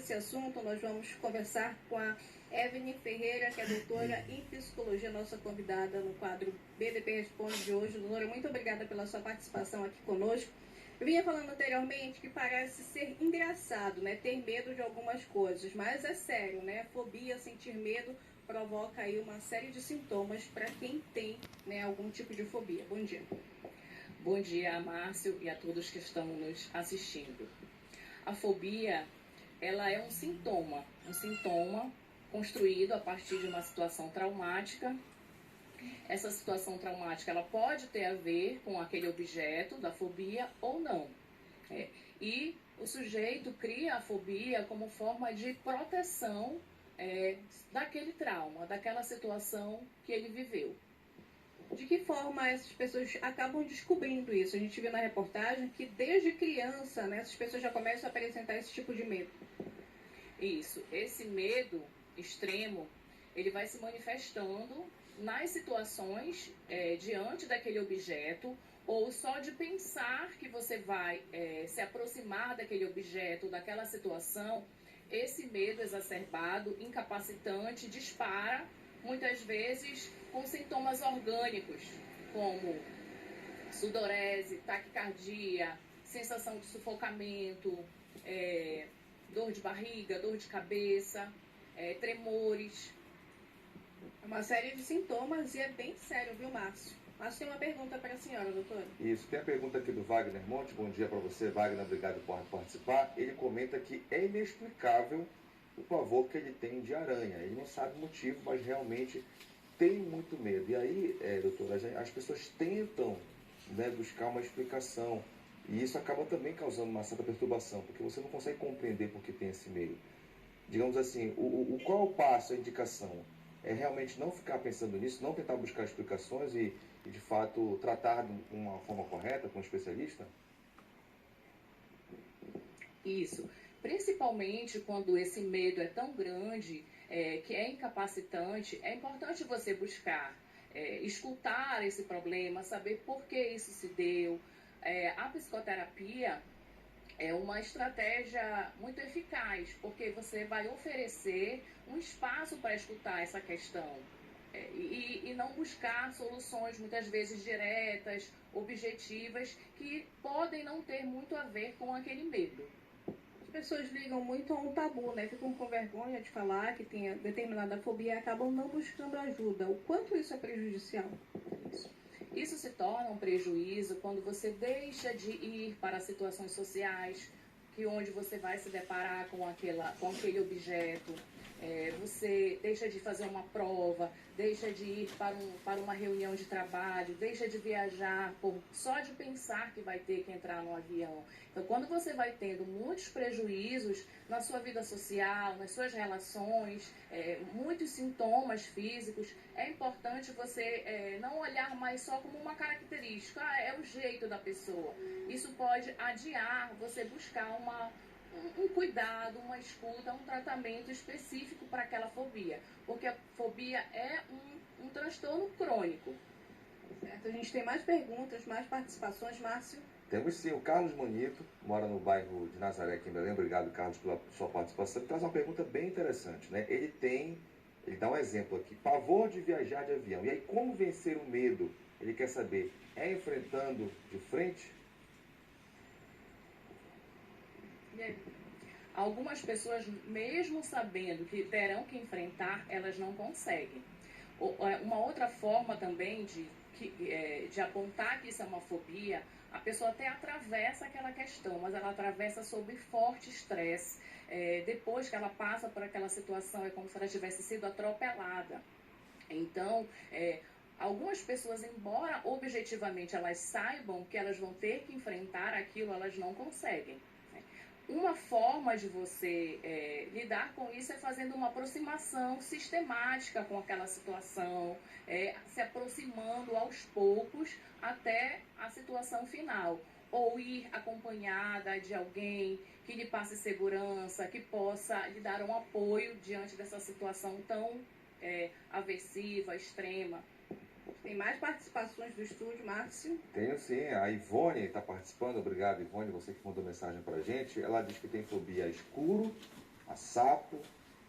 esse assunto, nós vamos conversar com a Evelyn Ferreira, que é doutora em psicologia, nossa convidada no quadro BDP Responde de hoje. Doutora, muito obrigada pela sua participação aqui conosco. Eu vinha falando anteriormente que parece ser engraçado, né, ter medo de algumas coisas, mas é sério, né, fobia, sentir medo provoca aí uma série de sintomas para quem tem, né, algum tipo de fobia. Bom dia. Bom dia, Márcio, e a todos que estão nos assistindo. A fobia, ela é um sintoma construído a partir de uma situação traumática. Essa situação traumática, ela pode ter a ver com aquele objeto da fobia ou não. E o sujeito cria a fobia como forma de proteção daquele trauma, daquela situação que ele viveu. De que forma essas pessoas acabam descobrindo isso? A gente viu na reportagem que desde criança, né, essas pessoas já começam a apresentar esse tipo de medo. Isso, esse medo extremo, ele vai se manifestando nas situações diante daquele objeto, ou só de pensar que você vai se aproximar daquele objeto, daquela situação, esse medo exacerbado, incapacitante, dispara, muitas vezes com sintomas orgânicos, como sudorese, taquicardia, sensação de sufocamento, dor de barriga, dor de cabeça, tremores. É uma série de sintomas e é bem sério, viu, Márcio? Márcio tem uma pergunta para a senhora, doutora. Isso, tem a pergunta aqui do Wagner Monte. Bom dia para você, Wagner, obrigado por participar. Ele comenta que é inexplicável o pavor que ele tem de aranha. Ele não sabe o motivo, mas realmente tem muito medo. E aí, doutora, as pessoas tentam, né, buscar uma explicação. E isso acaba também causando uma certa perturbação, porque você não consegue compreender por que tem esse medo. Digamos assim, qual é o passo, a indicação? É realmente não ficar pensando nisso, não tentar buscar explicações e de fato tratar de uma forma correta com um especialista? Isso. Principalmente quando esse medo é tão grande, que é incapacitante, é importante você buscar escutar esse problema, saber por que isso se deu. A psicoterapia é uma estratégia muito eficaz, porque você vai oferecer um espaço para escutar essa questão. E não buscar soluções muitas vezes diretas, objetivas, que podem não ter muito a ver com aquele medo. As pessoas ligam muito a um tabu, né? Ficam com vergonha de falar que tem determinada fobia e acabam não buscando ajuda. O quanto isso é prejudicial? Isso se torna um prejuízo quando você deixa de ir para situações sociais, onde você vai se deparar com aquele objeto, você deixa de fazer uma prova, deixa de ir para uma reunião de trabalho, deixa de viajar só de pensar que vai ter que entrar no avião. Então, quando você vai tendo muitos prejuízos na sua vida social, nas suas relações, muitos sintomas físicos, é importante você não olhar mais só como uma característica, é o jeito da pessoa. Isso pode adiar você buscar um cuidado, uma escuta, um tratamento específico para aquela fobia, porque a fobia é um transtorno crônico. Certo, a gente tem mais perguntas, mais participações, Márcio? Temos sim, o Carlos Manito, mora no bairro de Nazaré, aqui em Belém. Obrigado, Carlos, pela sua participação. Ele traz uma pergunta bem interessante, né? Ele dá um exemplo aqui, pavor de viajar de avião. E aí, como vencer o medo? Ele quer saber, é enfrentando de frente? Algumas pessoas, mesmo sabendo que terão que enfrentar, elas não conseguem. Uma outra forma também de apontar que isso é uma fobia, a pessoa até atravessa aquela questão, mas ela atravessa sob forte estresse. Depois que ela passa por aquela situação, é como se ela tivesse sido atropelada. Então, algumas pessoas, embora objetivamente elas saibam que elas vão ter que enfrentar aquilo, elas não conseguem. Uma forma de você lidar com isso é fazendo uma aproximação sistemática com aquela situação, se aproximando aos poucos até a situação final. Ou ir acompanhada de alguém que lhe passe segurança, que possa lhe dar um apoio diante dessa situação tão aversiva, extrema. Tem mais participações do estúdio, Márcio? Tenho sim, a Ivone está participando. Obrigado, Ivone, você que mandou mensagem para a gente. Ela diz que tem fobia a escuro, a sapo,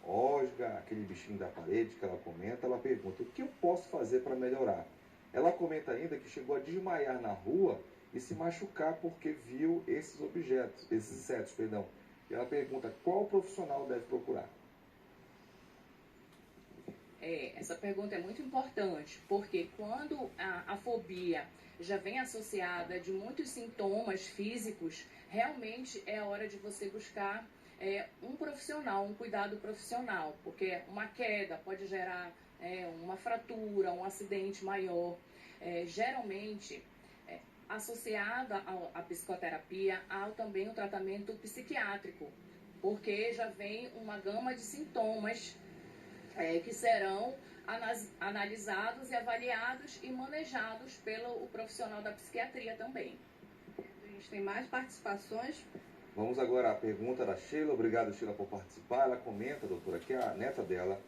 osga, aquele bichinho da parede que ela comenta, ela pergunta, o que eu posso fazer para melhorar? Ela comenta ainda que chegou a desmaiar na rua e se machucar porque viu esses objetos, esses insetos, perdão. E ela pergunta, qual profissional deve procurar? Essa pergunta é muito importante, porque quando a fobia já vem associada de muitos sintomas físicos, realmente é a hora de você buscar um profissional, um cuidado profissional, porque uma queda pode gerar uma fratura, um acidente maior. Geralmente, associada à psicoterapia, há também o tratamento psiquiátrico, porque já vem uma gama de sintomas que serão analisados e avaliados e manejados pelo profissional da psiquiatria também. A gente tem mais participações. Vamos agora à pergunta da Sheila. Obrigado, Sheila, por participar. Ela comenta, doutora, que a neta dela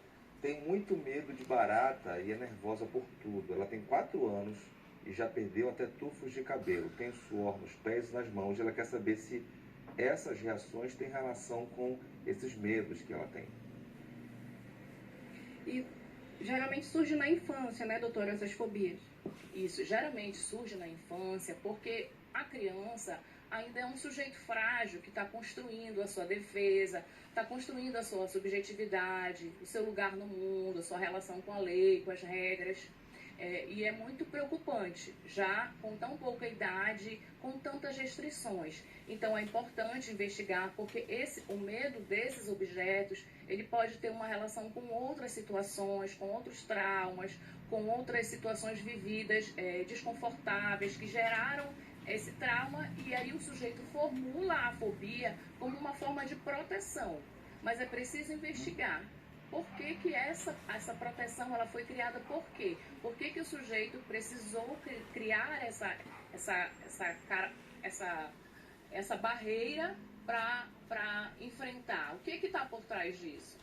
tem muito medo de barata e é nervosa por tudo. Ela tem 4 anos e já perdeu até tufos de cabelo. Tem suor nos pés e nas mãos. E ela quer saber se essas reações têm relação com esses medos que ela tem. E geralmente surge na infância, né, doutora, essas fobias? Isso, geralmente surge na infância porque a criança ainda é um sujeito frágil que está construindo a sua defesa, está construindo a sua subjetividade, o seu lugar no mundo, a sua relação com a lei, com as regras. E é muito preocupante, já com tão pouca idade, com tantas restrições. Então é importante investigar, porque o medo desses objetos, ele pode ter uma relação com outras situações, com outros traumas, com outras situações vividas desconfortáveis, que geraram esse trauma, e aí o sujeito formula a fobia como uma forma de proteção. Mas é preciso investigar. Por que essa proteção ela foi criada? Por quê? Por que o sujeito precisou criar essa barreira para enfrentar? O que está por trás disso?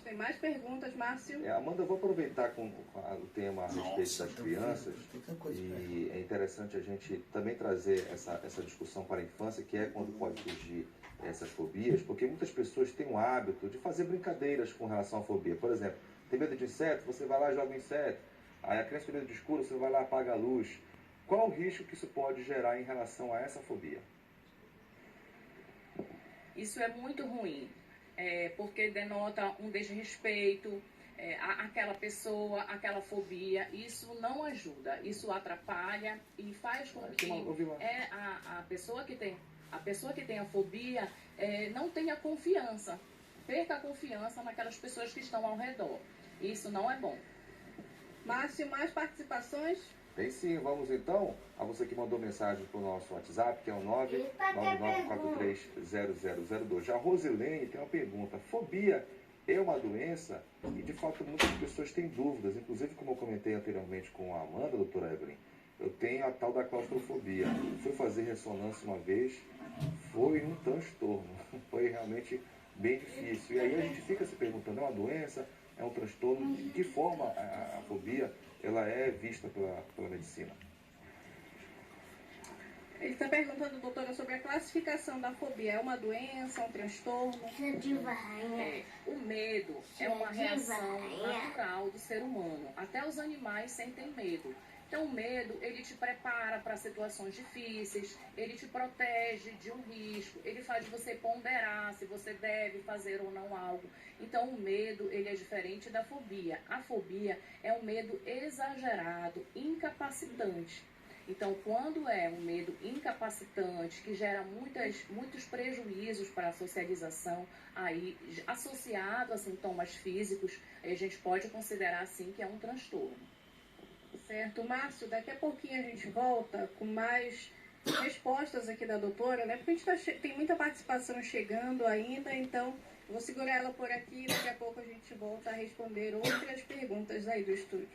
Tem mais perguntas, Márcio? Amanda, eu vou aproveitar com o tema a respeito das crianças, e é interessante a gente também trazer essa discussão para a infância, que é quando pode surgir essas fobias, porque muitas pessoas têm o hábito de fazer brincadeiras com relação à fobia. Por exemplo, tem medo de inseto, você vai lá e joga um inseto. Aí a criança tem medo de escuro, você vai lá e apaga a luz. Qual o risco que isso pode gerar em relação a essa fobia? Isso é muito ruim. Porque denota um desrespeito àquela pessoa, àquela fobia. Isso não ajuda, isso atrapalha e faz com que a pessoa que tem a fobia não tenha confiança, perca a confiança naquelas pessoas que estão ao redor. Isso não é bom. Márcio, mais participações? Tem sim, vamos então a você que mandou mensagem para o nosso WhatsApp, que é o 999430002. A Rosilene tem uma pergunta. Fobia é uma doença? E de fato muitas pessoas têm dúvidas, inclusive como eu comentei anteriormente com a Amanda, doutora Evelyn, eu tenho a tal da claustrofobia. Fui fazer ressonância uma vez, foi um transtorno, foi realmente bem difícil. E aí a gente fica se perguntando, é uma doença? É um transtorno? De que forma a fobia ela é vista pela medicina? Ele está perguntando, doutora, sobre a classificação da fobia. É uma doença, um transtorno? O medo é uma reação natural do ser humano. Até os animais sentem medo. Então, o medo, ele te prepara para situações difíceis, ele te protege de um risco, ele faz você ponderar se você deve fazer ou não algo. Então, o medo, ele é diferente da fobia. A fobia é um medo exagerado, incapacitante. Então, quando é um medo incapacitante, que gera muitos prejuízos para a socialização, aí, associado a sintomas físicos, a gente pode considerar, sim, que é um transtorno. Certo. Márcio, daqui a pouquinho a gente volta com mais respostas aqui da doutora, né? Porque a gente tem muita participação chegando ainda, então vou segurar ela por aqui e daqui a pouco a gente volta a responder outras perguntas aí do estúdio.